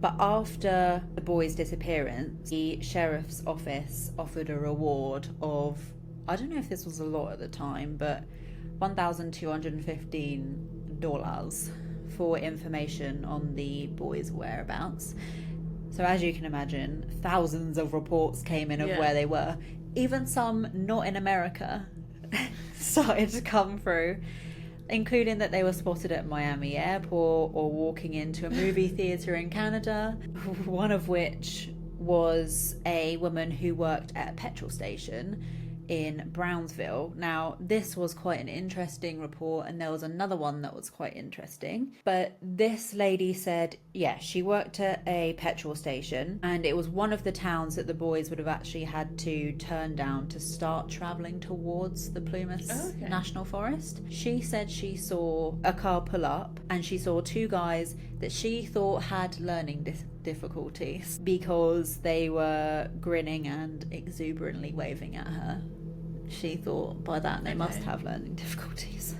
But after the boy's disappearance, the sheriff's office offered a reward of, I don't know if this was a lot at the time, but $1,215 for information on the boy's whereabouts. So as you can imagine, thousands of reports came in of where they were. Even some not in America started to come through, including that they were spotted at Miami airport or walking into a movie theatre in Canada, one of which was a woman who worked at a petrol station in Brownsville. Now, this was quite an interesting report, and there was another one that was quite interesting. But this lady said, yeah, she worked at a petrol station, and it was one of the towns that the boys would have actually had to turn down to start travelling towards the Plumas National Forest. She said she saw a car pull up, and she saw two guys that she thought had learning difficulties because they were grinning and exuberantly waving at her. She thought by that they must have learning difficulties.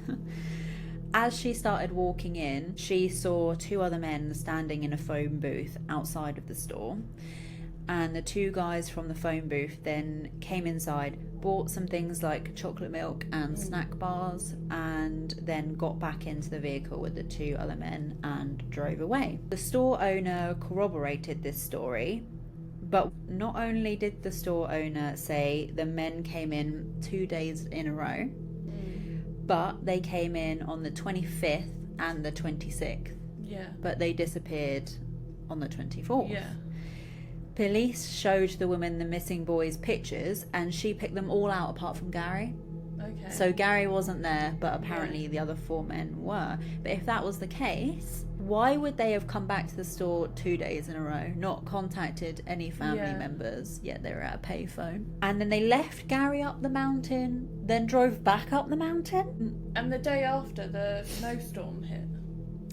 As she started walking in, she saw two other men standing in a phone booth outside of the store. And the two guys from the phone booth then came inside, bought some things like chocolate milk and snack bars, and then got back into the vehicle with the two other men and drove away. The store owner corroborated this story, but not only did the store owner say the men came in 2 days in a row, but they came in on the 25th and the 26th. Yeah. But they disappeared on the 24th. Yeah. Police showed the woman the missing boys' pictures, and she picked them all out apart from Gary. Okay. So Gary wasn't there, but apparently the other four men were. But if that was the case, why would they have come back to the store 2 days in a row, not contacted any family members, yet they were at a payphone? And then they left Gary up the mountain, then drove back up the mountain? And the day after the snowstorm hit.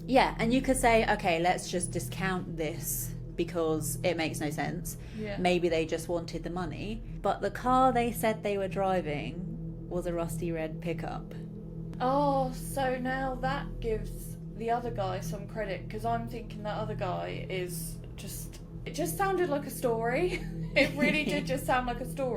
Yeah, and you could say, okay, let's just discount this because it makes no sense. Yeah. Maybe they just wanted the money. But the car they said they were driving was a rusty red pickup. Oh, so now that gives the other guy some credit, because I'm thinking that other guy is just... It just sounded like a story. It really did just sound like a story.